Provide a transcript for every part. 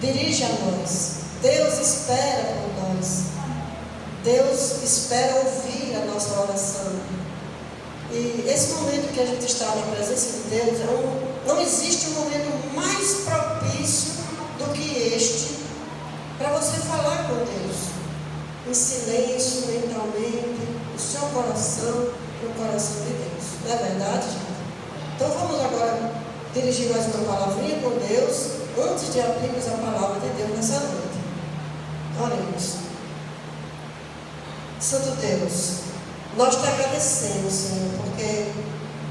dirige a nós. Deus espera por nós. Deus espera ouvir a nossa oração. E esse momento que a gente está na presença de Deus, não existe um momento mais propício do que este para você falar com Deus. Em silêncio, mentalmente, no seu coração, no coração de Deus. Não é verdade, gente? Então vamos agora dirigir mais uma palavrinha com Deus, antes de abrirmos a palavra de Deus nessa noite. Oremos. Santo Deus, nós te agradecemos, Senhor, porque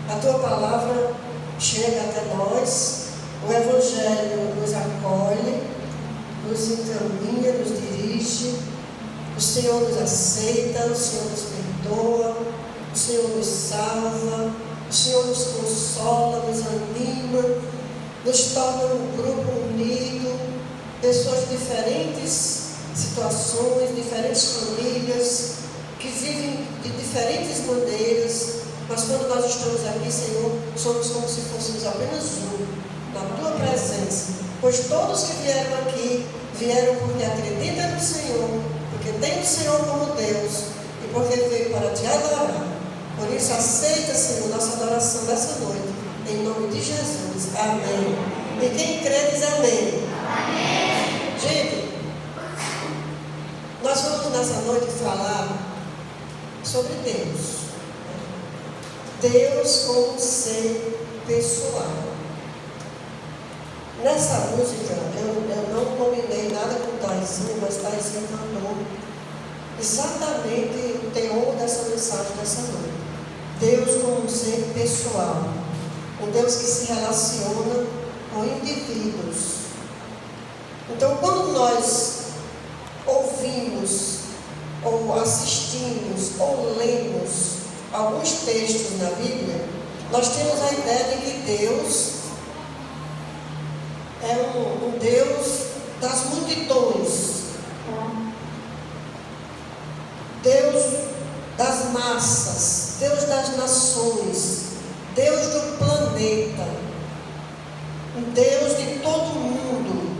a tua palavra chega até nós, o Evangelho nos acolhe, nos encaminha, nos dirige, o Senhor nos aceita, o Senhor nos perdoa, o Senhor nos salva, o Senhor nos consola, nos anima, nos torna um grupo unido, pessoas de diferentes situações, diferentes famílias, que vivem de diferentes maneiras, mas quando nós estamos aqui, Senhor, somos como se fôssemos apenas um, na tua presença, pois todos que vieram aqui, vieram porque acreditam no Senhor, porque tem o Senhor como Deus, e porque veio para te adorar. Por isso, aceita, Senhor, nossa adoração dessa noite, em nome de Jesus. Amém. E quem crê diz amém. Amém. Gente, nós vamos nessa noite falar sobre Deus. Deus como ser pessoal. Nessa música, eu não combinei nada com Taizinho, mas Taizinho cantou exatamente o teor dessa mensagem dessa noite. Deus como ser pessoal. Um Deus que se relaciona com indivíduos. Então, quando nós ouvimos, ou assistimos, ou lemos alguns textos na Bíblia, nós temos a ideia de que Deus é um Deus das multidões, Deus das massas, Deus das nações, Deus do planeta, um Deus de todo mundo.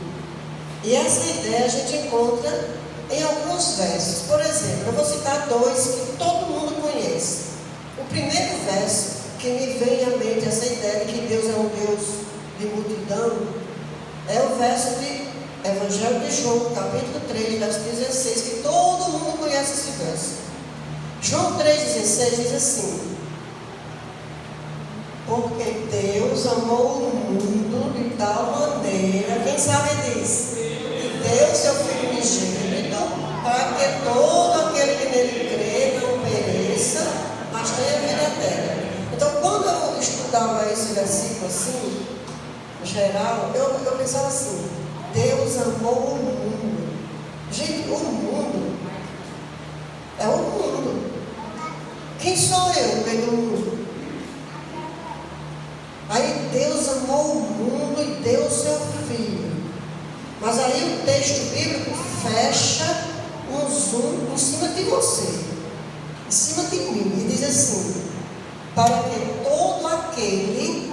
E essa ideia a gente encontra em alguns versos. Por exemplo, eu vou citar dois que todo mundo conhece. O primeiro verso que me vem à mente essa ideia de que Deus é um Deus de multidão é o verso de Evangelho de João, capítulo 3, verso 16, que todo mundo conhece esse verso. João 3,16 diz assim: porque Deus amou o mundo de tal maneira, quem sabe diz, que deu seu Filho unigênito, para que todo aquele que nele crê não pereça, mas tenha vida eterna. Então, quando eu estudava esse versículo assim, em geral, eu pensava assim: Deus amou o mundo. Gente, o mundo é o mundo. Quem sou eu no meio do mundo? Aí Deus amou o mundo e deu o seu Filho. Mas aí o texto bíblico fecha um zoom em cima de você, em cima de mim, e diz assim: para que todo aquele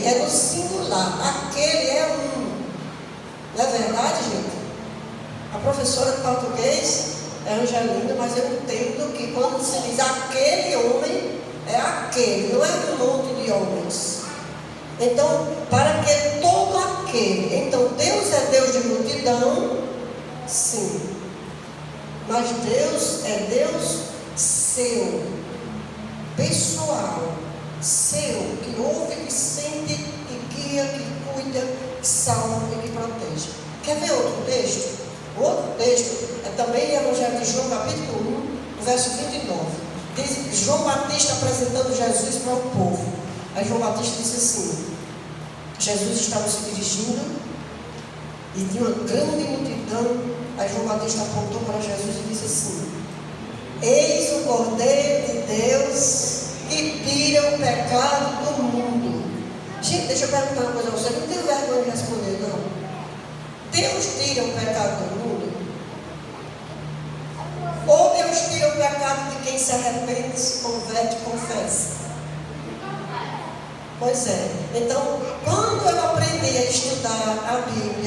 é no singular, aquele é um. Não é verdade, gente? A professora de português é Angelina, mas eu entendo que quando se diz aquele homem, é aquele, não é um monte de homens. Então, para que todo aquele. Então, Deus é Deus de multidão, sim. Mas Deus é Deus seu, pessoal, seu, que ouve, que sente, que guia, que cuida, que salva e que protege. Quer ver outro texto? O outro texto é também em Evangelho de João, capítulo 1, verso 29. Diz João Batista apresentando Jesus para o povo. Aí João Batista disse assim: Jesus estava se dirigindo e tinha uma grande multidão. Aí João Batista apontou para Jesus e disse assim: eis o Cordeiro de Deus que tira o pecado do mundo. Gente, deixa eu perguntar uma coisa a você. Não tenho vergonha de responder, não. Deus tira o pecado do mundo? Ou Deus tira o pecado de quem se arrepende, se converte e confessa? Pois é. Então, quando eu aprendi a estudar a Bíblia,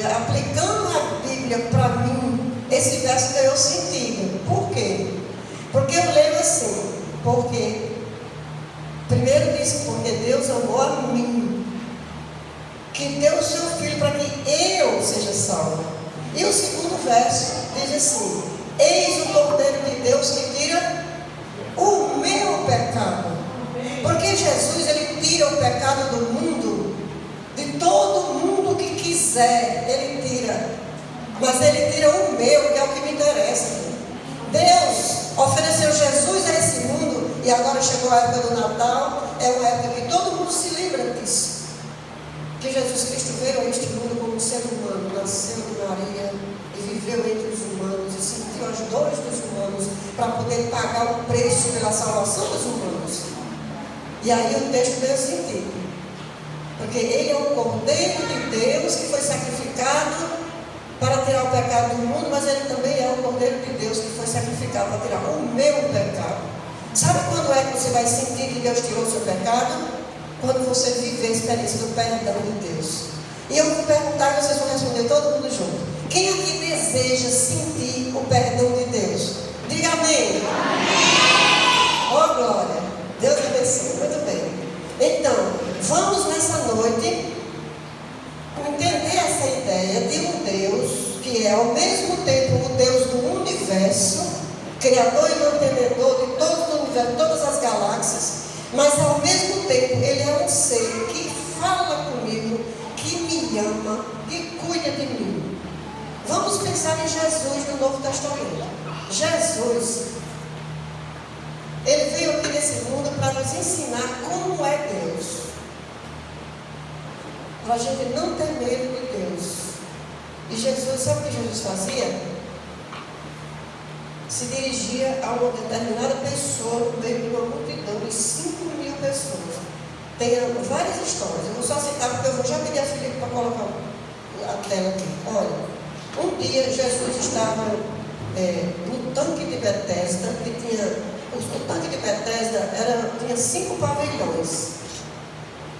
Bíblia, para mim, esse verso ganhou sentido. Por quê? Porque eu leio assim, porque primeiro diz, porque Deus amou a mim, que deu o seu Filho para que eu seja salvo. E o segundo verso diz assim: eis o Cordeiro de Deus que tira o meu pecado. Porque Jesus, ele tira o pecado do mundo, de todo mundo que quiser, ele tira. Mas ele tira o meu, que é o que me interessa. Deus ofereceu Jesus a esse mundo, e agora chegou a época do Natal, é uma época que todo mundo se lembra disso. Que Jesus Cristo veio a este mundo como um ser humano, nasceu de Maria e viveu entre os humanos e sentiu as dores dos humanos para poder pagar o preço pela salvação dos humanos. E aí o texto deu sentido, porque ele é o Cordeiro de Deus que foi sacrificado para tirar o pecado do mundo, mas ele também é o Cordeiro de Deus que foi sacrificado para tirar o meu pecado. Sabe quando é que você vai sentir que Deus tirou o seu pecado? Quando você viver a experiência do perdão de Deus. E eu vou perguntar e vocês vão responder todo mundo junto. Quem aqui deseja sentir o perdão de Deus? Diga amém. Ó glória. Deus abençoe. Muito bem. Então, vamos nessa noite entender essa ideia de um Deus que é ao mesmo tempo o Deus do universo, criador e mantenedor de todo o universo, todas as galáxias, mas ao mesmo tempo ele é um ser que fala comigo, que me ama, que cuida de mim. Vamos pensar em Jesus no Novo Testamento. Jesus, ele veio aqui nesse mundo para nos ensinar como é Deus, para a gente não ter medo de Deus. E Jesus, sabe o que Jesus fazia? Se dirigia a uma determinada pessoa no meio de uma multidão de 5.000 pessoas. Tem várias histórias, eu vou só citar porque eu vou já pedir a Filipe para colocar a tela aqui. Olha, um dia Jesus estava no tanque de Betesda, que tinha, o tanque de Betesda tinha 5 pavilhões.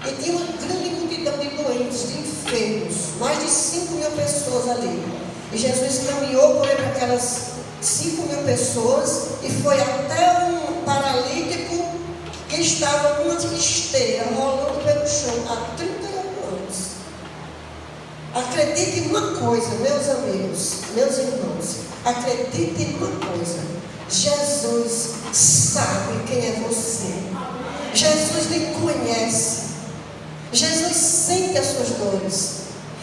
E tinha uma grande multidão de doentes, de enfermos, mais de 5.000 pessoas ali. E Jesus caminhou por entre aquelas 5.000 pessoas e foi até um paralítico que estava numa esteira, rolando pelo chão há 31 anos. Acredite em uma coisa, meus amigos, meus irmãos, acredite em uma coisa: Jesus sabe quem é você. Jesus lhe conhece. Jesus sente as suas dores.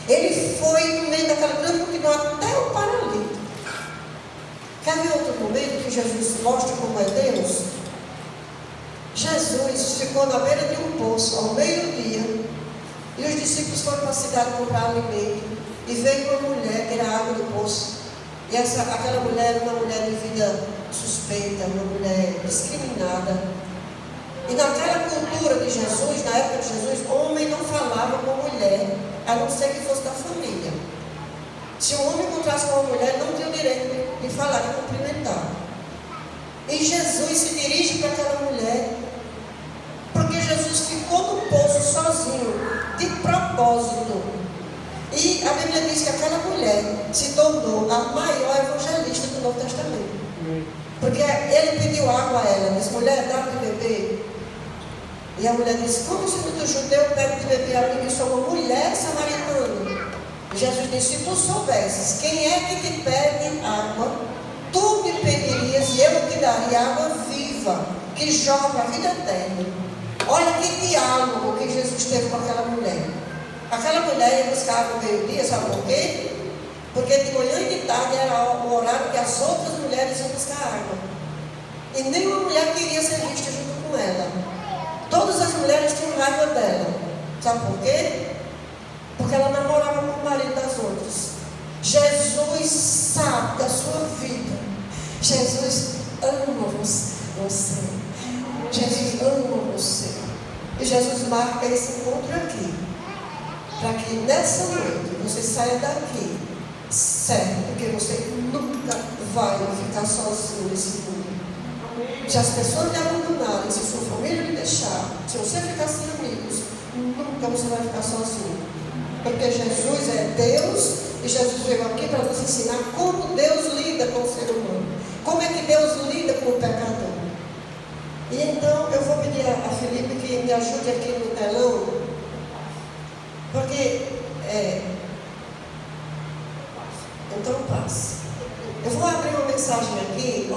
Ele foi no meio daquela grande multidão até o paralítico. Quer ver outro momento que Jesus mostra como é Deus? Jesus ficou na beira de um poço ao meio-dia e os discípulos foram para a cidade comprar alimento e veio uma mulher tirar água do poço. E aquela mulher era uma mulher de vida suspeita, uma mulher discriminada. E naquela cultura de Jesus, na época de Jesus, homem não falava com mulher, a não ser que fosse da família. Se um homem encontrasse com uma mulher, não tinha o direito de falar, de cumprimentar. E Jesus se dirige para aquela mulher, porque Jesus ficou no poço sozinho, de propósito. E a Bíblia diz que aquela mulher se tornou a maior evangelista do Novo Testamento. Porque ele pediu água a ela, disse: mulher, dá de beber. E a mulher disse: como se do judeu pede de beber a mim, que sou uma mulher samaritana? E Jesus disse: se tu soubesses quem é que te pede água, tu me pedirias e eu te daria água viva, que jorra a vida eterna. Olha que diálogo que Jesus teve com aquela mulher. Aquela mulher ia buscar água meio-dia, sabe por quê? Porque de manhã e de tarde era o horário que as outras mulheres iam buscar água. E nenhuma mulher queria ser vista junto com ela. Todas as mulheres tinham raiva dela. Sabe por quê? Porque ela namorava com o marido das outras. Jesus sabe da sua vida. Jesus ama você. Jesus ama você. E Jesus marca esse encontro aqui, para que nessa noite você saia daqui certo, porque você nunca vai ficar sozinho nesse mundo. Se as pessoas lhe abandonarem, se sua família lhe deixar, se você ficar sem amigos, nunca você vai ficar sozinho. Porque Jesus é Deus E Jesus veio aqui para nos ensinar como Deus lida com o ser humano. Como é que Deus lida com o pecador. E então eu vou pedir a Felipe que me ajude aqui no telão. Porque, então passe. Eu vou abrir uma mensagem aqui,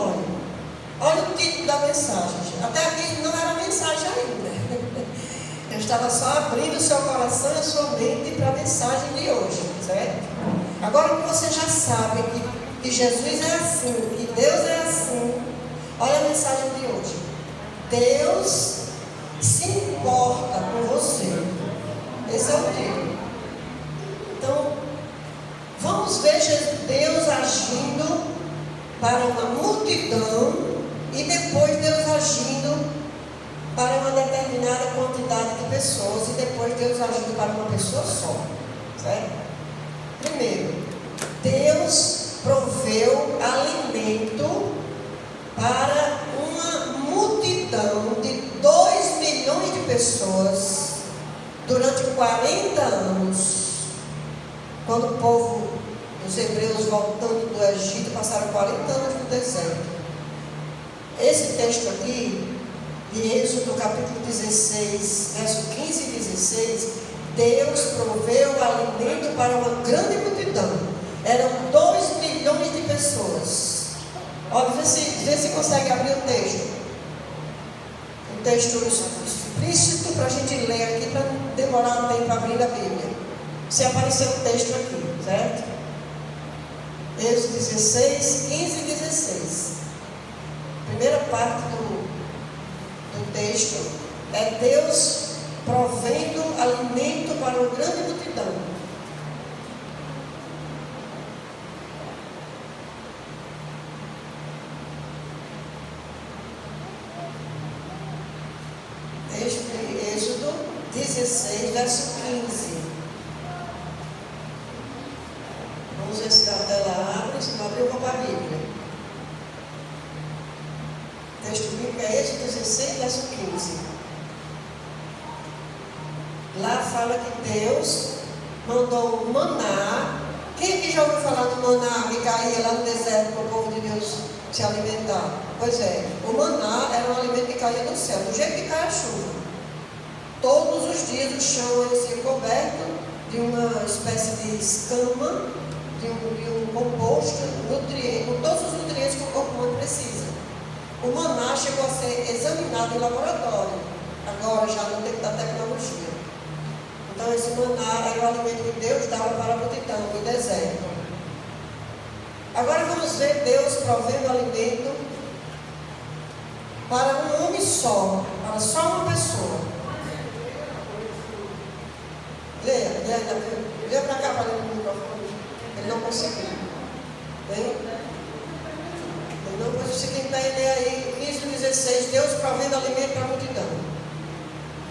olha o título da mensagem. Até aqui não era mensagem ainda. Eu estava só abrindo o seu coração e a sua mente para a mensagem de hoje, certo? Agora que você já sabe que Jesus é assim, que Deus é assim, olha a mensagem de hoje. Deus se importa com você. Esse é o título. Então, vamos ver Deus agindo para uma multidão e depois Deus agindo para uma determinada quantidade de pessoas e depois Deus agindo para uma pessoa só. Certo? Primeiro, Deus proveu alimento para uma multidão de 2 milhões de pessoas durante 40 anos. Quando o povo, os hebreus voltando do Egito, passaram 40 anos no deserto. Esse texto aqui, de Êxodo capítulo 16, verso 15 e 16, Deus proveu alimento para uma grande multidão. Eram 2 milhões de pessoas. Olha, vê se consegue abrir o texto. Um texto explícito para a gente ler aqui, para não demorar um tempo abrindo a Bíblia. Se aparecer o texto aqui, certo? Êxodo 16, 15 e 16. Primeira parte do texto é Deus provendo alimento para uma grande multidão. Texto de Êxodo 16, verso 15. Vamos ver se a tela abre. Se não abrir, eu vou para a Bíblia. O texto bíblico é Êxodo 16, verso 15. Lá fala que Deus mandou o maná. Quem aqui já ouviu falar do maná que caía lá no deserto para o povo de Deus se alimentar? Pois é, o maná era um alimento que caía do céu, do jeito que cai a chuva. Todos os dias o chão ia coberto de uma espécie de escama, de um composto, com todos os nutrientes que o corpo humano precisa. O maná chegou a ser examinado em laboratório, agora já no tempo da tecnologia. Então esse maná era o alimento que Deus dava para a multidão no deserto. Agora vamos ver Deus provendo alimento para um homem só, para só uma pessoa. Leia para cá para ler no microfone. Ele não conseguiu. Bem? Não, mas você tem que ler aí, 15 e 16, Deus provendo alimento para a multidão.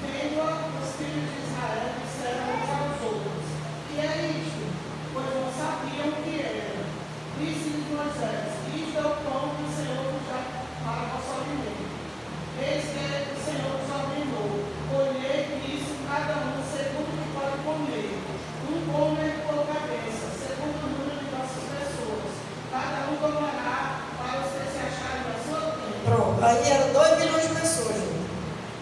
Vendo os filhos de Israel disseram uns aos outros: que é isto? Pois não sabiam o que era. Disse-lhes Moisés: isto é o pão que o Senhor nos dá para nosso alimento. Eis que o Senhor nos ordenou: colhei isso cada um segundo o que pode comer. Um come por cabeça, segundo o número de nossas pessoas. Cada um tomará para os que se acharem na sua terra. Pronto, aí eram 2 milhões de pessoas.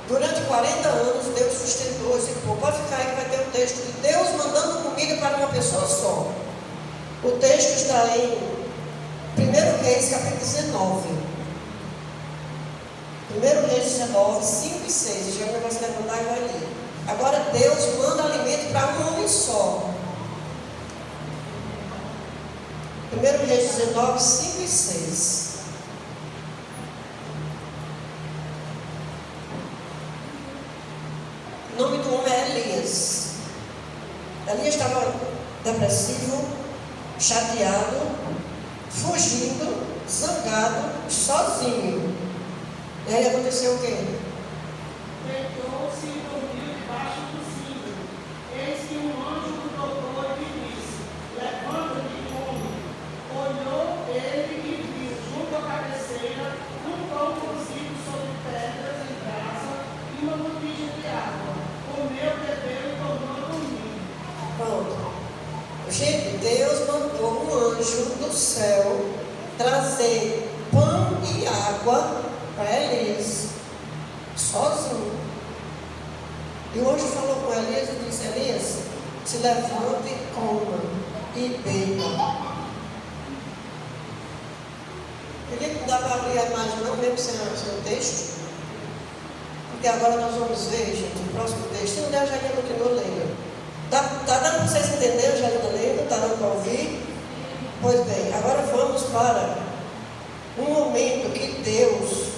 Durante 40 anos, Deus sustentou esse povo. Pode ficar aí que vai ter um texto de Deus mandando comida para uma pessoa só. O texto está em 1 Reis, capítulo 19. 1 Reis 19, 5 e 6. O Jeová vai se levantar e vai ler. Agora Deus manda alimento para um homem só. 1 Reis 19, 5 e 6. O nome do homem é Elias. Elias estava depressivo, chateado, fugindo, zangado, sozinho. E aí aconteceu o quê? Deitou-se e dormiu debaixo do cedro. Eis que um anjo o tocou e lhe disse: levanta-te e come. Olhou ele e viu, junto à cabeceira, um pão cozido sobre pedras em brasa e uma botija de água. Comeu, bebeu e tornou a dormir. Pronto. Gente, Deus Deus mandou um anjo do céu trazer pão e água para Elias, sozinho. E o anjo falou com Elias e disse: Elias, se levante, coma e beba. Queria que não dá para abrir a imagem não, mesmo sem o texto. Porque agora nós vamos ver, gente, o próximo texto. Se não der, a Janina continua lendo. Está dando para vocês entenderem, Janina lendo? Está dando para ouvir? Pois bem, agora vamos para um momento que Deus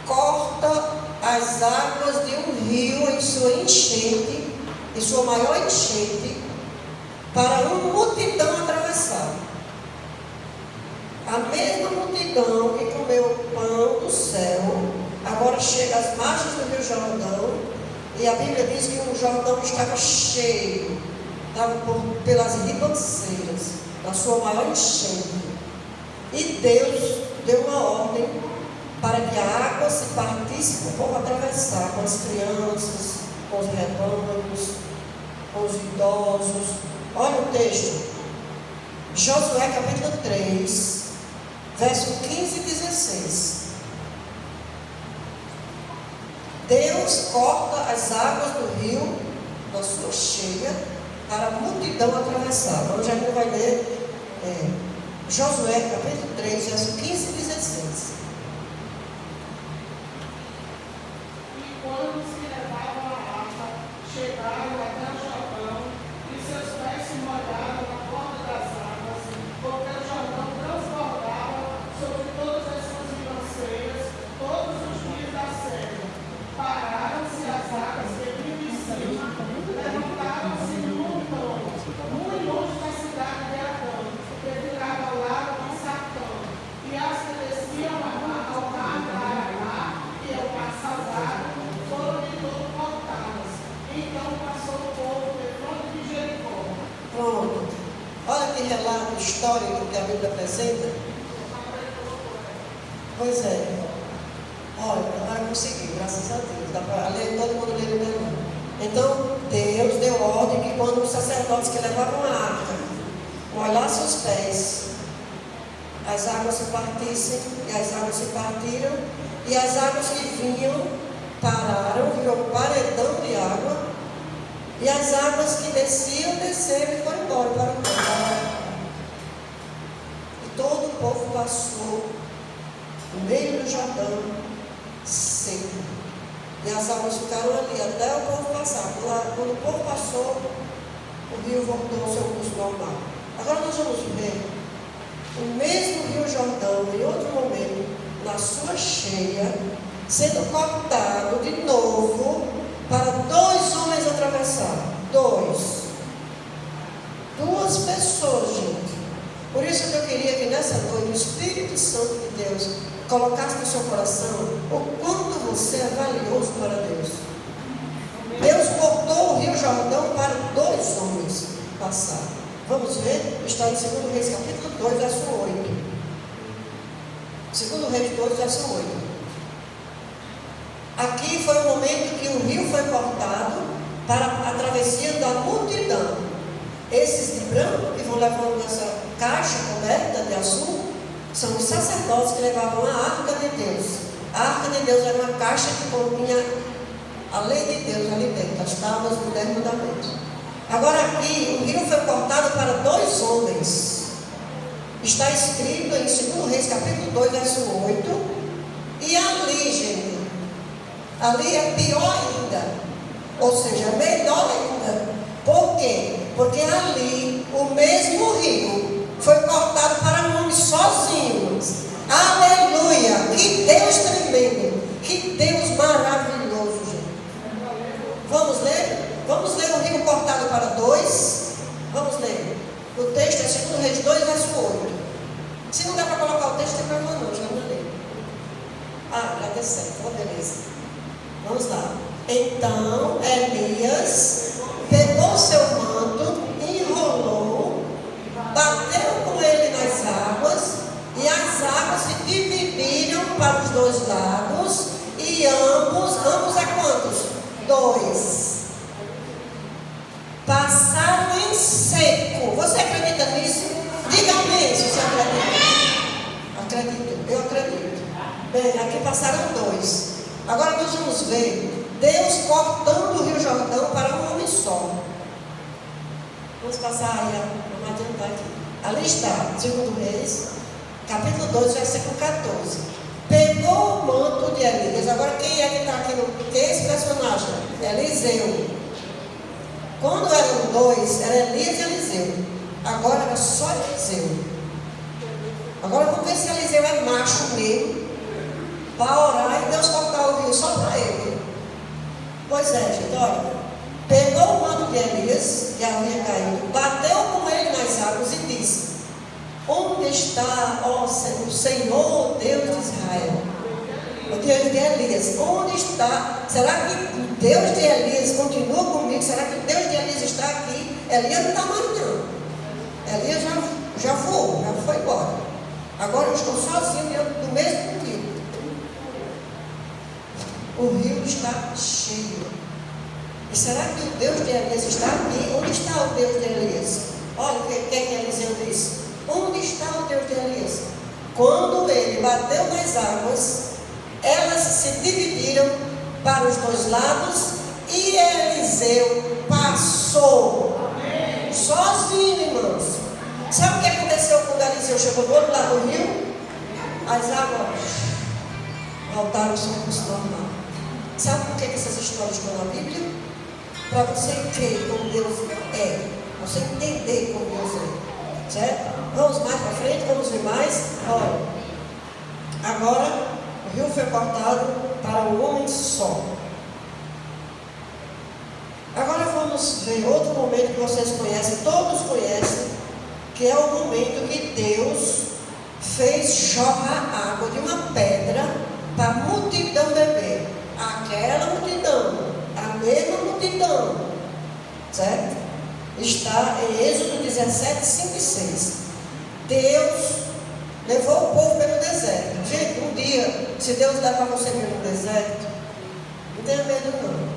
corta as águas de um rio em sua enchente, em sua maior enchente, para uma multidão atravessar. A mesma multidão que comeu o pão do céu, agora chega às margens do rio Jordão, e a Bíblia diz que o Jordão estava cheio, estava pelas ribanceiras, na sua maior enchente. E Deus deu uma ordem para que a água se partisse para o povo atravessar, com as crianças, com os rebanhos, com os idosos. Olha o texto, Josué capítulo 3, verso 15 e 16. Deus corta as águas do rio na sua cheia para a multidão atravessar. Agora já não vai ler Josué capítulo 3, verso 15 e 16. E quando se levavam a arca, chegaram até o Jordão, e seus pés se molharam na borda das águas, porque o Jordão transbordava sobre todas as suas ribanceiras todos os dias da série. Pararam-se as águas que vinham de cima, levantaram-se num montão, muito longe da cidade de Adão, que virava ao lado de Satã, e as que desciam ao mar de Arará, que é o mar salgado, foram de todo cortadas. Então passou o povo defronte de Jericó. Pronto. Olha que relato histórico que a Bíblia apresenta. Pois é. Olha, vai conseguir, graças a Deus. Dá para ler, todo mundo lê o meu. Então, Deus deu ordem que quando os sacerdotes que levavam a arca molhassem os pés, as águas se partissem, e as águas se partiram, e as águas que vinham pararam, virou um paredão de água, e as águas que desciam, desceram e foram embora para o mar. E todo o povo passou no meio do Jordão seco. E as águas ficaram ali até o povo passar. Quando o povo passou, o rio voltou ao seu curso normal. Agora nós vamos ver o mesmo rio Jordão, em outro momento, na sua cheia, sendo cortado de novo para 2 homens atravessar. 2 pessoas, gente. Por isso que eu queria que nessa noite o Espírito Santo de Deus colocasse no seu coração o quanto você é valioso para Deus. Deus cortou o rio Jordão para 2 homens passar. Vamos ver? Está em 2 Reis capítulo 2, verso 8. 2 Reis 2, verso 8. Aqui foi o momento que o rio foi cortado para a travessia da multidão. Esses de branco que vão levando essa caixa coberta de azul são os sacerdotes que levavam a arca de Deus. A arca de Deus era uma caixa que continha a lei de Deus ali dentro, as tábuas dos 10 mandamentos. Agora aqui, o rio foi cortado para 2 homens. Está escrito em 2 Reis capítulo 2, verso 8. E ali, gente, ali é pior ainda. Ou seja, melhor ainda. Por quê? Porque ali, o mesmo rio foi cortado para homens sozinhos. Aleluia! Que Deus tremendo! Que Deus maravilhoso, gente! Vamos ler? Vamos ler o rio cortado para 2? Vamos ler. O texto é 2 Reis 2, verso 8. Se não dá para colocar o texto, tem problema não, já não ler. Já deu certo, beleza. Vamos lá. Então, Elias pegou seu manto, enrolou, bateu com ele nas águas, e as águas se dividiram para os 2 lados, e ambos é quantos? 2. Passaram em pensa? Você acredita? Acredito, eu acredito. Bem, aqui passaram 2. Agora nós vamos ver Deus cortando o Rio Jordão para um homem só. Vamos passar aí, vamos adiantar aqui. Ali está, 2 Reis, capítulo 2, versículo 14. Pegou o manto de Elias. Agora quem é que está aqui? Quem é esse personagem? Eliseu. Quando eram 2, era Elias e Eliseu. Agora era só Eliseu. Agora vamos ver se Eliseu é macho mesmo, para orar e Deus cortar o rio só para ele. Pois é, gente, olha. Pegou o manto de Elias, que havia caído, bateu com ele nas águas e disse: onde está, ó Senhor, Deus de Israel? O Deus de Elias, onde está? Será que o Deus de Elias continua comigo? Será que o Deus de Elias está aqui? Elias não está mais não. Elias já voou, já foi embora. Agora eu estou sozinho diante do mesmo rio. O rio está cheio. E será que o Deus de Elias está aqui? Onde está o Deus de Elias? Olha o que Eliseu disse. Onde está o Deus de Elias? Quando ele bateu nas águas, elas se dividiram para os 2 lados e Eliseu passou. Amém. Sozinho, irmãos. Sabe o que aconteceu quando Eliseu chegou do outro lado do rio? As águas voltaram ao seu curso normal. Sabe por que essas histórias estão na Bíblia? Para você crer como Deus é, você entender como Deus é, certo? Vamos mais para frente, vamos ver mais. Olha, agora o rio foi cortado para um homem só. Agora vamos ver outro momento que vocês conhecem, todos conhecem, que é o momento que Deus fez jorrar água de uma pedra para a multidão beber. Aquela multidão, a mesma multidão, certo? Está em Êxodo 17, 5 e 6. Deus levou o povo pelo deserto. Gente, um dia, se Deus levar você pelo deserto, não tenha medo não.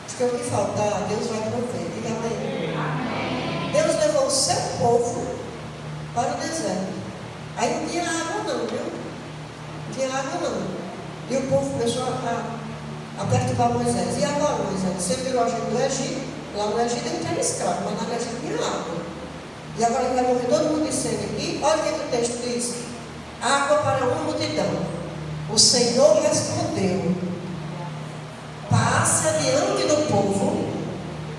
Porque o que faltar, Deus vai prover. Diga amém. Deus levou o seu povo para o deserto. Aí não tinha água não, viu? Não tinha água não. E o povo começou a perturbar Moisés. E agora, Moisés? Você virou a gente do Egito. Lá no Egito ele era escravo, mas lá no Egito tinha água. E agora ele vai morrer todo mundo de sede aqui. Olha o que o texto diz: água para uma multidão. O Senhor respondeu: passe adiante do povo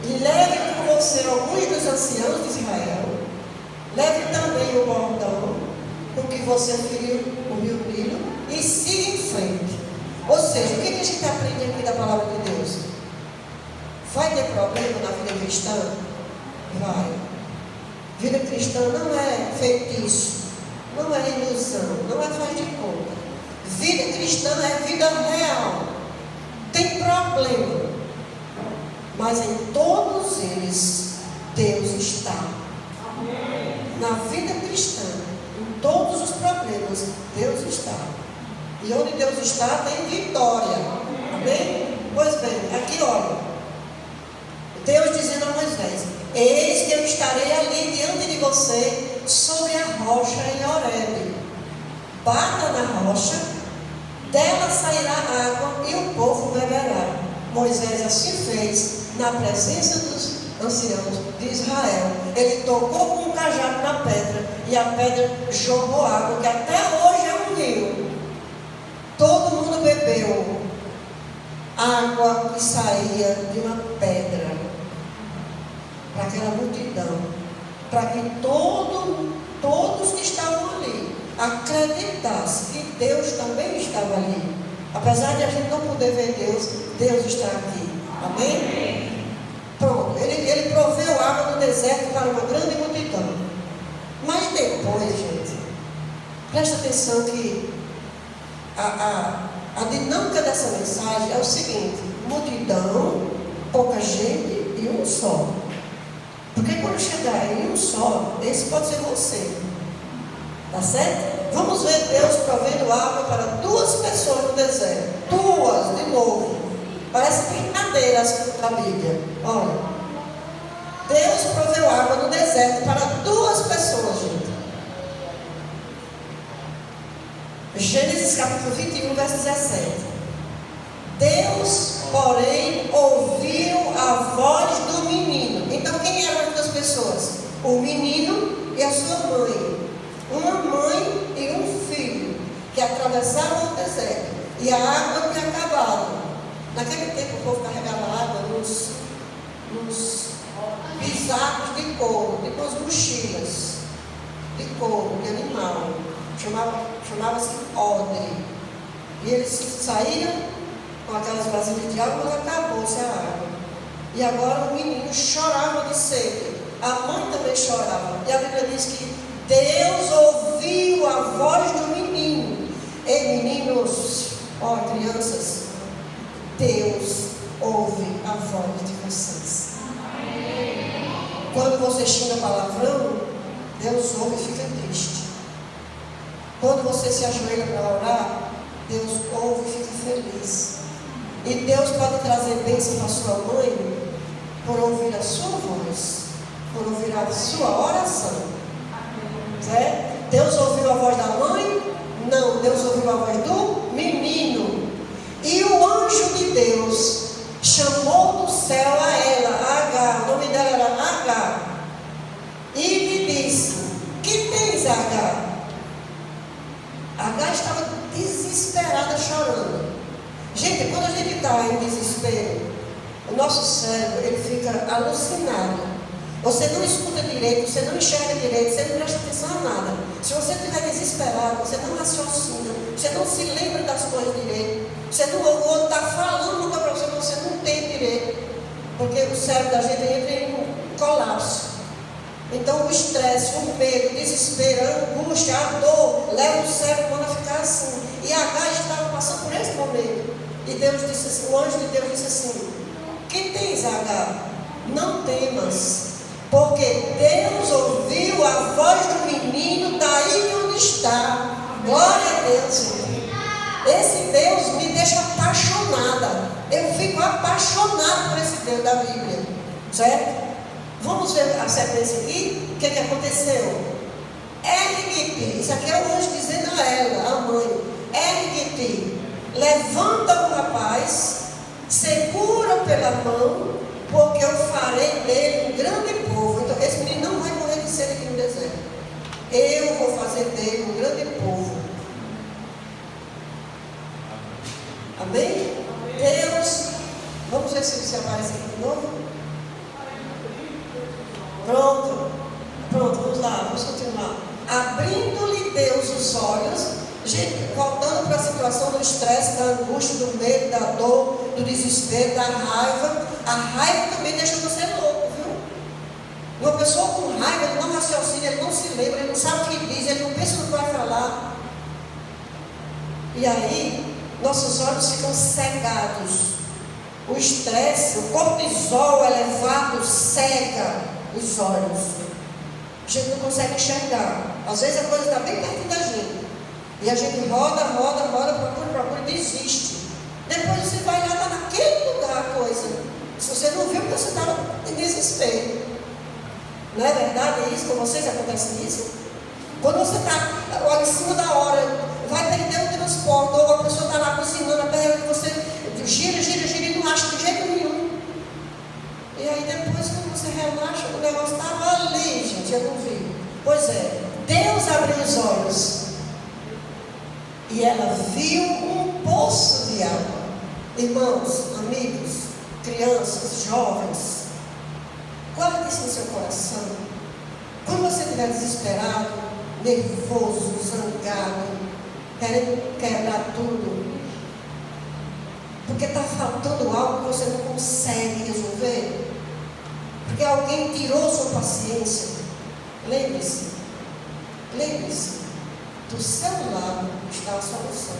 e leve com você alguns dos anciãos de Israel. Leve também o bordão com que você feriu o rio Nilo e siga em frente. Ou seja, o que a gente aprende aqui da palavra de Deus? Vai ter problema na vida cristã? Vai. Vida cristã não é feitiço, não é ilusão, não é faz de conta. Vida cristã é vida real. Tem problema, mas em todos eles Deus está. Na vida cristã, em todos os problemas, Deus está. E onde Deus está, tem vitória. Amém? Pois bem, aqui olha, Deus dizendo a Moisés: eis que eu estarei ali diante de você sobre a rocha em Horebe. Bata na rocha, dela sairá água e o povo beberá. Moisés assim fez na presença dos anciãos de Israel. Ele tocou com um cajado na pedra e a pedra jorrou água, que até hoje é um rio. Todo mundo bebeu água que saía de uma pedra para aquela multidão, para que todos que estavam ali acreditassem que Deus também estava ali. Apesar de a gente não poder ver Deus, Deus está aqui. Amém? Pronto, ele proveu água no deserto para uma grande multidão. Mas depois, gente, presta atenção que a dinâmica dessa mensagem é o seguinte: multidão, pouca gente e um só. Porque quando chegar em um só, esse pode ser você. Tá certo? Vamos ver Deus provendo água para 2 pessoas no deserto. 2, de novo. Parece brincadeira da Bíblia. Olha, Deus proveu água no deserto para 2 pessoas, gente. Gênesis capítulo 21, verso 17. Deus, porém, ouviu a voz do menino. Então, quem eram as duas pessoas? O menino e a sua mãe. Uma mãe e um filho, que atravessaram o deserto. E a água tinha acabado. Naquele tempo, o povo carregava água nos bisacos de couro, tipo as mochilas de couro, de animal. Chamava-se odre. E eles saíam com aquelas vasilhas de água, mas acabou-se a água. E agora o menino chorava de sede. A mãe também chorava. E a Bíblia diz que Deus ouviu a voz do menino. Ei, meninos, ó, crianças, Deus ouve a voz de vocês. Quando você xinga palavrão, Deus ouve e fica triste. Quando você se ajoelha para orar, Deus ouve e fica feliz. E Deus pode trazer bênção para sua mãe por ouvir a sua voz, por ouvir a sua oração. Certo? Deus ouviu a voz da mãe? Não, Deus ouviu a voz do menino. E o anjo de Deus chamou do céu a ela, Agar, o nome dela era Agar, e lhe disse: que tens, Agar? Agar estava desesperada, chorando. Gente, quando a gente está em desespero, o nosso cérebro, ele fica alucinado. Você não escuta direito, você não enxerga direito, você não presta atenção a nada. Se você estiver desesperado, você não raciocina, você não se lembra das coisas direito, você não, o outro está falando uma coisa para você, não tem direito, porque o cérebro da gente entra em um colapso. Então o estresse, o medo, o desespero, a angústia, a dor, leva o cérebro a ficar assim. E Agar estava passando por esse momento. E Deus disse assim, o anjo de Deus disse assim: que tens, Agar? Não temas, porque Deus ouviu a voz do menino daí onde está. Glória a Deus, gente. Esse Deus me deixa apaixonada. Eu fico apaixonada por esse Deus da Bíblia. Certo? Vamos ver a sequência aqui. O que aconteceu? Ergue-te. Isso aqui é o anjo dizendo a ela, a mãe: ergue-te, levanta o rapaz, segura pela mão, porque eu farei dele um grande povo. Então esse menino não vai morrer de sede aqui no deserto. Eu vou fazer dele um grande povo. Amém? Deus, vamos ver se aparece aqui de novo. Pronto, vamos lá, vamos continuar. Abrindo-lhe Deus os olhos. Gente, voltando para a situação do estresse, da angústia, do medo, da dor, do desespero, da raiva. A raiva também deixa você louco, viu? Uma pessoa com raiva, ele não raciocina, ele não se lembra, ele não sabe o que diz, ele não pensa no que vai falar. E aí, nossos olhos ficam cegados. O estresse, o cortisol elevado cega os olhos. A gente não consegue enxergar. Às vezes a coisa está bem perto da gente. E a gente roda, procura e desiste. Depois você vai lá, está naquele lugar a coisa. Se você não viu, porque você estava em desespero. Não é verdade isso? Com vocês acontece isso? Quando você está em cima da hora, vai perder o transporte, ou a pessoa está lá cozinhando, até você gira e não acha de jeito nenhum. E aí depois, quando você relaxa, o negócio estava ali, gente, eu não vi. Pois é, Deus abriu os olhos e ela viu um poço de água. Irmãos, amigos, crianças, jovens, guarde isso no seu coração. Quando você estiver desesperado, nervoso, zangado, querendo quebrar tudo, porque está faltando algo que você não consegue resolver, porque alguém tirou sua paciência, lembre-se, do seu lado está a solução.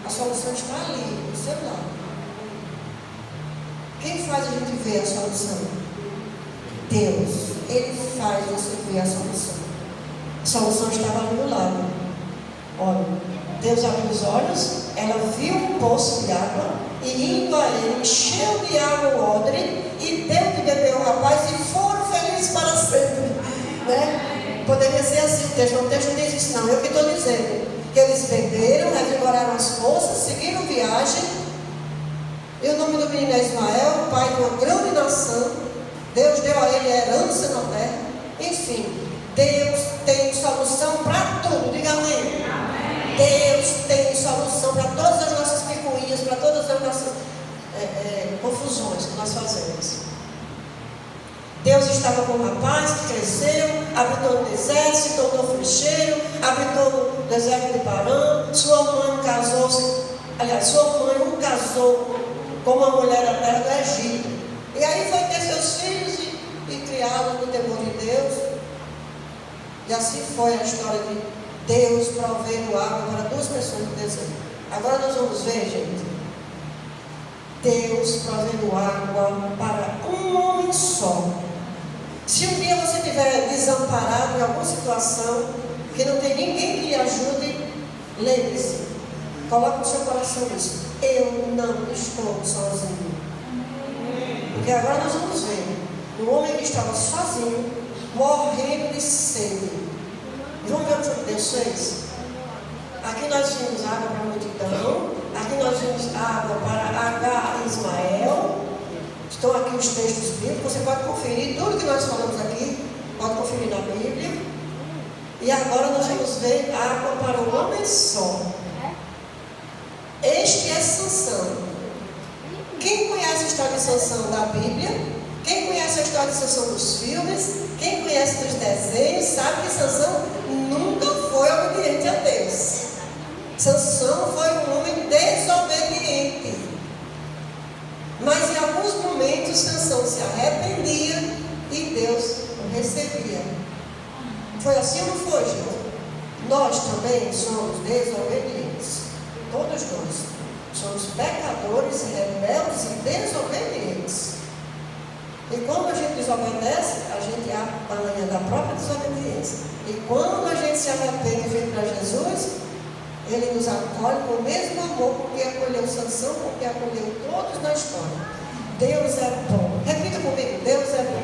A solução está ali, do seu lado. Quem faz a gente ver a solução? Deus. Ele faz você ver a solução. A solução estava ali do lado. Olha, Deus abriu os olhos, ela viu um poço de água, e indo a ele, encheu de água o odre, e deu de beber ao rapaz, e foram felizes para sempre. Né? Poderia ser assim, o texto não diz isso não, eu que estou dizendo. viagem, e o nome do menino é Ismael, pai de uma grande nação. Deus deu a ele herança na terra. Enfim, Deus tem solução para tudo. Diga amém. Deus tem solução para todas as nossas picuinhas, para todas as nossas confusões que nós fazemos. Deus estava com um rapaz que cresceu, habitou no deserto, se tornou flecheiro, habitou no deserto de Parã. Sua mãe casou-se, aliás, sua mãe o casou com uma mulher da terra do Egito. E aí foi ter seus filhos e criá-los no temor de Deus. E assim foi a história de Deus provendo água para 2 pessoas no deserto. Agora nós vamos ver, gente, Deus provendo água para um homem só. Se um dia você estiver desamparado em alguma situação, que não tem ninguém que lhe ajude, lembre-se, coloque no seu coração isso: eu não estou sozinho. Porque agora nós vamos ver um homem que estava sozinho, morrendo de sede. Vamos ver o que Deus fez? Aqui nós vimos água para a multidão, aqui nós vimos água para Agar e Ismael. Estão aqui os textos bíblicos, você pode conferir tudo que nós falamos aqui, pode conferir na Bíblia. E agora nós vamos ver água para um homem só. Este é Sansão. Quem conhece a história de Sansão da Bíblia? Quem conhece a história de Sansão dos filmes? Quem conhece dos desenhos? Sabe que Sansão nunca foi obediente a Deus. Sansão foi um homem desobediente. Mas em alguns momentos Sansão se arrependia e Deus o recebia. Foi assim ou não foi, gente? Nós também somos desobedientes. Todos nós somos pecadores, rebeldes e desobedientes. E quando a gente desobedece, a gente apanha da própria desobediência. E quando a gente se arrepende e vem para Jesus, Ele nos acolhe com o mesmo amor com que acolheu Sansão, com que acolheu todos na história. Deus é bom. Repita comigo: Deus é bom.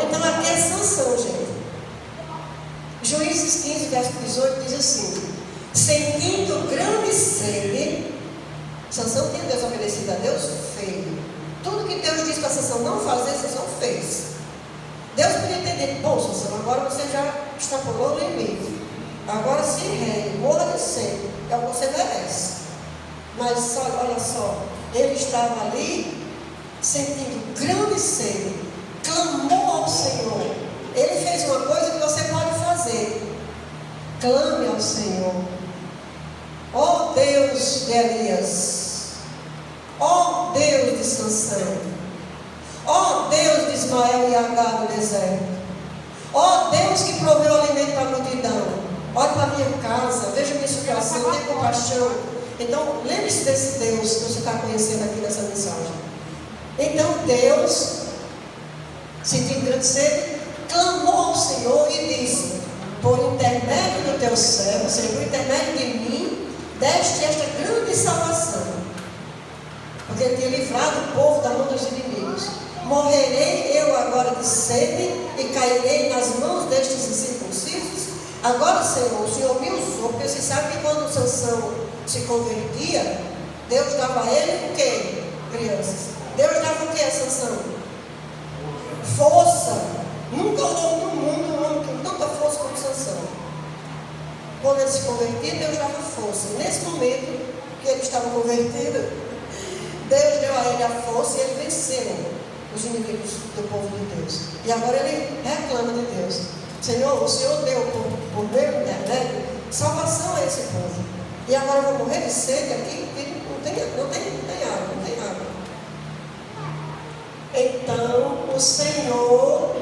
Então aqui é Sansão, gente. Juízes 15, verso 18 diz assim: sentindo grande sede, Sansão tinha desobedecido a Deus feio. Tudo que Deus disse para Sansão não fazer, Sansão fez. Deus podia ter dito: bom, Sansão, agora você já extrapolou o limite. Agora se rende, morra de sede, é o que você merece. Mas só, olha só, ele estava ali sentindo grande sede, clamou ao Senhor. Ele fez uma coisa que você pode fazer: clame ao Senhor. Ó Deus de Elias, ó Deus de Sansão, ó Deus de Ismael e Agar no deserto, ó Deus que proveu alimento para a multidão, olhe para a minha casa, veja a minha situação, tenha compaixão. Então, lembre-se desse Deus que você está conhecendo aqui nessa mensagem. Então, Deus, sentindo grande sede, clamou ao Senhor e disse: por intermédio do teu servo, ou seja, por intermédio de mim, deste esta grande salvação. Porque ele tinha livrado o povo da mão dos inimigos. Morrerei eu agora de sede e cairei nas mãos destes incircuncisos? Agora, Senhor, o Senhor me usou, porque você sabe que quando Sansão se convertia, Deus dava a ele o quê, crianças? Deus dava o quê a Sansão? Força. Nunca houve no mundo um homem com tanta força como Sansão. Quando ele se convertia, Deus dava força. Nesse momento que ele estava convertido, Deus deu a ele a força e ele venceu os inimigos do povo de Deus. E agora ele reclama de Deus: Senhor, o Senhor deu por meu intermédio salvação a esse povo. E agora eu vou morrer de sede aqui, porque não tem água. Então o Senhor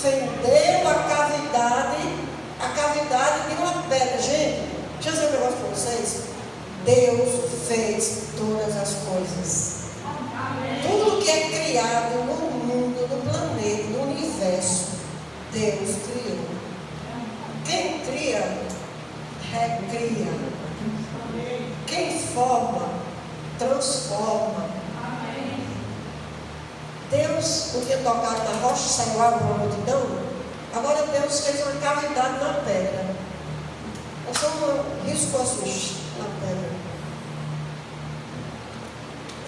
fendeu a cavidade de uma pedra. Gente, deixa eu dizer um negócio para vocês. Deus fez todas as coisas. Tudo que é criado no mundo, no planeta, no universo, Deus criou. Quem cria, recria. Quem forma, transforma. Deus não tinha tocado na rocha e saiu água para a multidão. Agora Deus fez uma cavidade na pedra. É só um risco assim na pedra.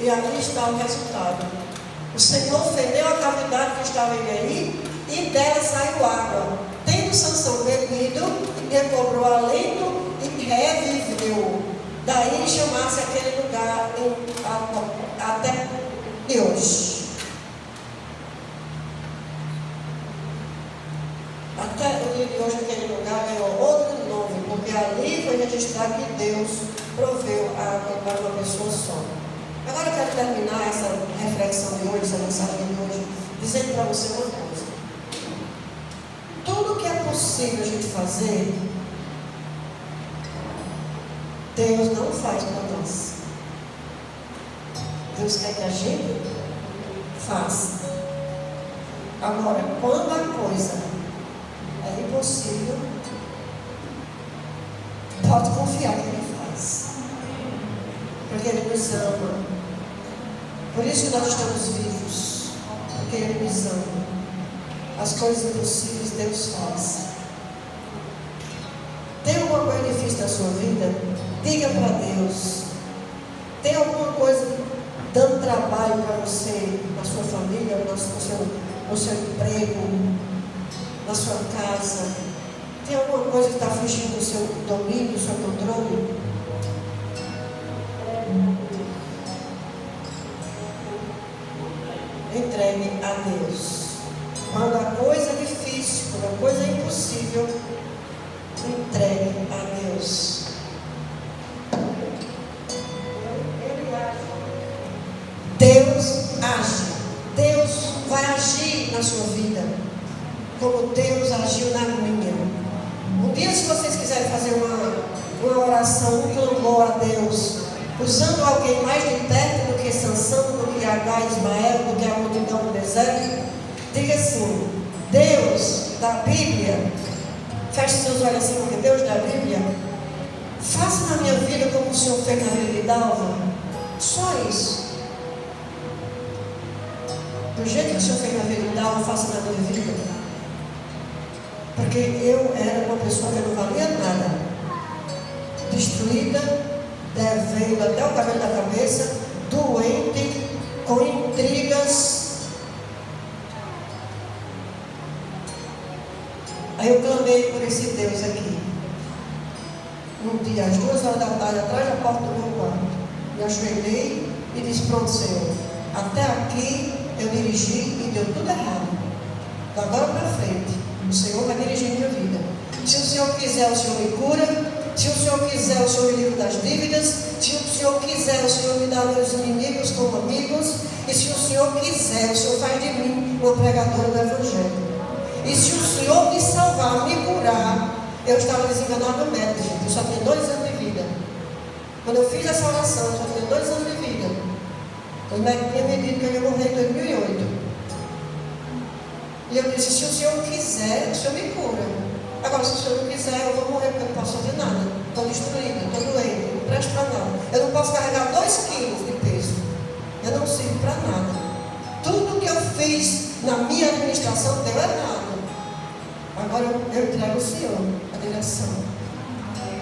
E ali está o resultado. O Senhor fendeu a cavidade que estava em Eli e dela saiu água. Tendo Sansão bebido, recobrou alento e reviveu. Daí chamasse aquele lugar até de hoje. Até o dia de hoje aquele lugar ganhou outro nome, porque ali foi registrado que Deus proveu água para uma pessoa só. Agora eu quero terminar essa reflexão de hoje, essa mensagem de hoje, dizendo para você uma coisa. Tudo que é possível a gente fazer, Deus não faz para nós. Deus quer que a gente faça. Agora, quando a coisa é impossível, pode confiar que Ele faz. Porque Ele nos ama. Por isso que nós estamos vivos. Porque Ele nos ama. As coisas impossíveis Deus faz. Tem alguma coisa difícil na sua vida? Diga para Deus. Tem alguma coisa dando trabalho para você, na sua família, no seu emprego, na sua casa? Tem alguma coisa que está fugindo do seu domínio, do seu controle? Entregue a Deus. Quando a coisa é difícil, quando a coisa é impossível, entregue a Deus. Deus age. Deus vai agir na sua vida, como Deus agiu na minha. Um dia, se vocês quiserem fazer uma oração, um clamor a Deus, usando alguém mais de perto do que Sansão, do que Agar e Ismael, do que a multidão do deserto, diga assim: Deus da Bíblia, feche seus olhos assim, porque Deus da Bíblia, faça na minha vida como o Senhor fez na vida de Dalva. Só isso. Do jeito que o Senhor fez na vida de Dalva, faça na minha vida. Porque eu era uma pessoa que não valia nada, destruída, devendo até o cabelo da cabeça, doente, com intrigas. Aí eu clamei por esse Deus aqui. Um dia, às 2h da tarde, atrás da porta do meu quarto, me ajoelhei e disse: pronto, Senhor, até aqui eu dirigi e deu tudo errado. Da agora para frente, o Senhor vai dirigir minha vida. Se o Senhor quiser, o Senhor me cura. Se o Senhor quiser, o Senhor me livra das dívidas. Se o Senhor quiser, o Senhor me dá meus inimigos como amigos. E se o Senhor quiser, o Senhor faz de mim uma pregadora do Evangelho. E se o Senhor me salvar, me curar, eu estava desenganado do médico, gente. Eu só tinha 2 anos de vida. Quando eu fiz essa oração, eu só tinha 2 anos de vida. O médico tinha me dito que eu ia morrer em 2008. E eu disse: se o Senhor quiser, o Senhor me cura. Agora, se o Senhor não quiser, eu vou morrer, porque eu não posso fazer nada. Estou destruída, estou doente, não presto para nada. Eu não posso carregar 2 quilos de peso. Eu não sirvo para nada. Tudo que eu fiz na minha administração deu errado. Agora eu entrego ao Senhor a direção.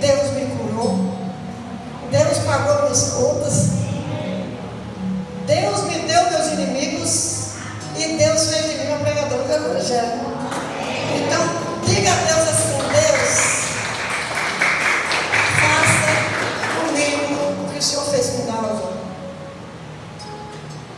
Deus me curou. Deus pagou minhas contas. Deus me deu meus inimigos. E Deus fez de mim uma pregadora do Evangelho. Então, diga a Deus assim: Deus, faça comigo o que o Senhor fez com Dalva.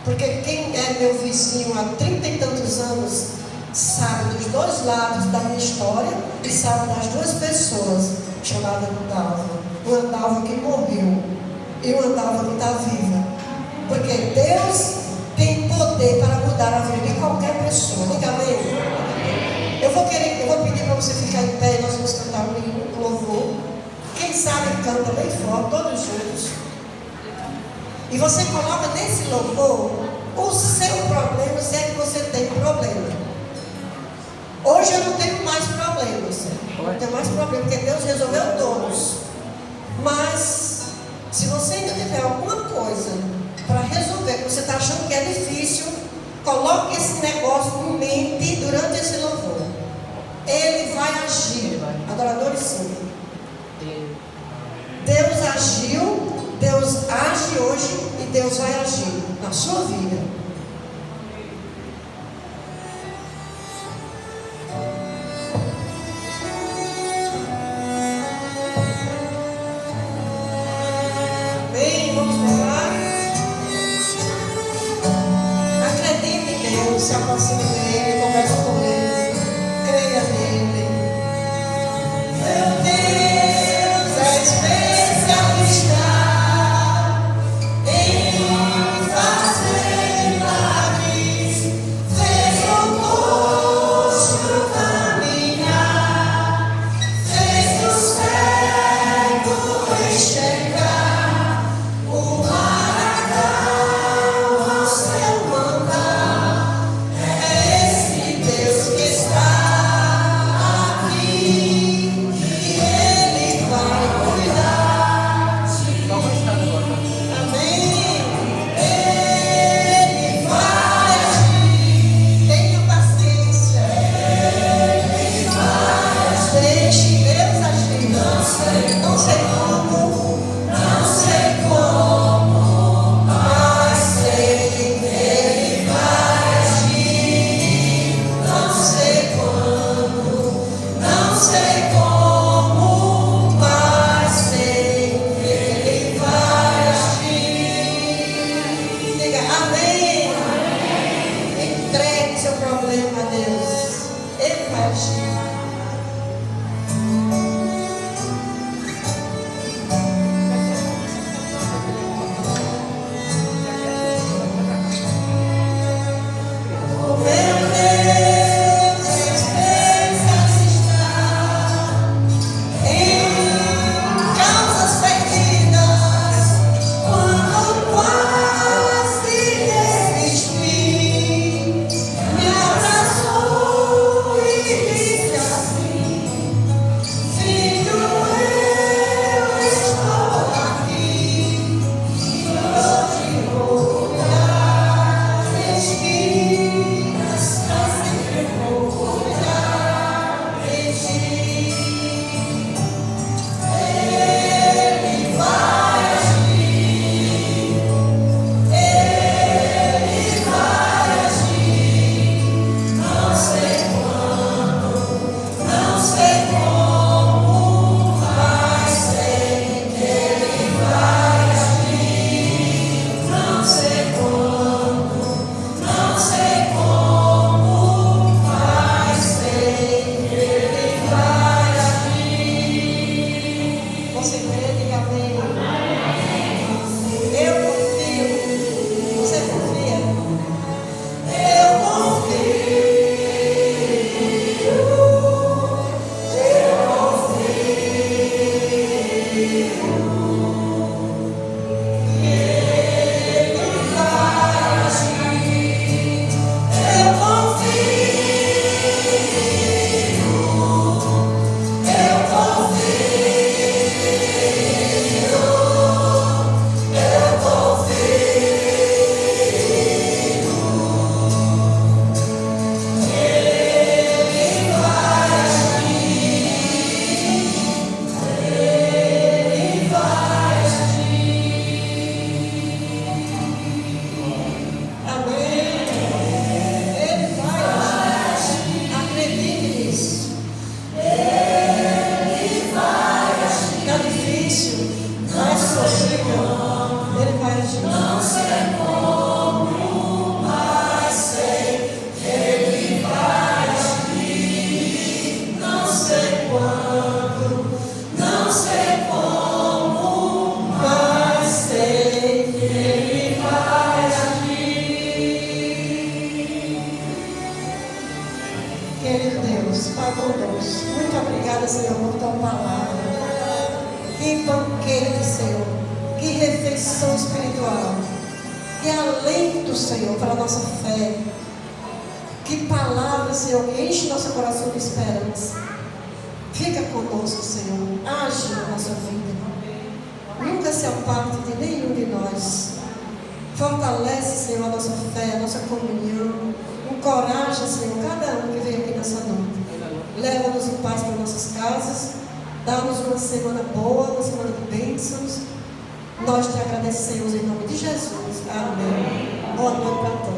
Porque quem é meu vizinho há 30 e tantos anos sabe dos 2 lados da minha história e sabe das 2 pessoas chamadas Dalva. Uma Dalva que morreu e uma Dalva que está viva. Porque Deus tem poder para mudar a vida de qualquer pessoa. Diga amém. Eu vou pedir para você ficar em pé e nós vamos cantar um louvor. Quem sabe canta bem forte, todos juntos. E você coloca nesse louvor o seu problema, se é que você tem problema. Hoje eu não tenho mais problemas. Eu não tenho mais problema, porque Deus resolveu todos. Mas, se você ainda tiver alguma coisa para resolver, que você está achando que é difícil, coloque esse negócio em mente durante esse louvor. Ele vai agir. Adoradores, sim. Deus agiu, Deus age hoje e Deus vai agir. na sua vida. Bem, vamos orar. Acredite em Deus, se aproxime dele, converse com ele, creia nele. Meu Deus é especialista em fazer milagres, fez o monstro caminhar, fez o cego enxergar, o mar acalma ao seu mandar. É esse Deus que está aqui, e Ele vai cuidar. Amém. Ele vai agir. Tenha paciência. Ele vai agir. Deixe Deus agir. Não sei como, mas sei que Ele vai agir. Não sei quando, mas sei que Ele vai agir. Diga amém. Entregue seu problema a Deus. Ele vai agir. O meu Deus é especialista em causas perdidas. Quando quase desisti, me abraçou e disse assim: filho, eu estou aqui, e hoje vou cuidar de ti. Sempre vou cuidar de ti. Ele vai agir. Ele vai agir. Não sei quando, mas sei que Ele vai agir. Não sei quando, mas sei que Ele vai agir. Você crê? Diga amém. Eu confio. Você confia? Eu confio. Ele vai agir. Eu confio. Amém. Ele vai agir. Acredite nisso. Ele vai agir. Está difícil, mas é possível. Ele vai agir. Não sei como, mas sei que Ele vai agir. Não sei quando, mas sei que Ele vai agir. Querido Deus, Pai bondoso, muito obrigada, Senhor, por tua palavra. Que banquete, Senhor, que refeição espiritual, que alento, Senhor, para a nossa fé. Que palavra, Senhor, que enche nosso coração de esperança. Fica conosco, Senhor, age na nossa vida. Nunca se aparte de nenhum de nós. Fortalece, Senhor, a nossa fé, a nossa comunhão. Encoraja, Senhor, cada um que veio aqui nessa noite. Leva-nos em paz para nossas casas. Dá-nos uma semana boa, uma semana de bênçãos. Nós te agradecemos em nome de Jesus. Amém. Boa noite para todos.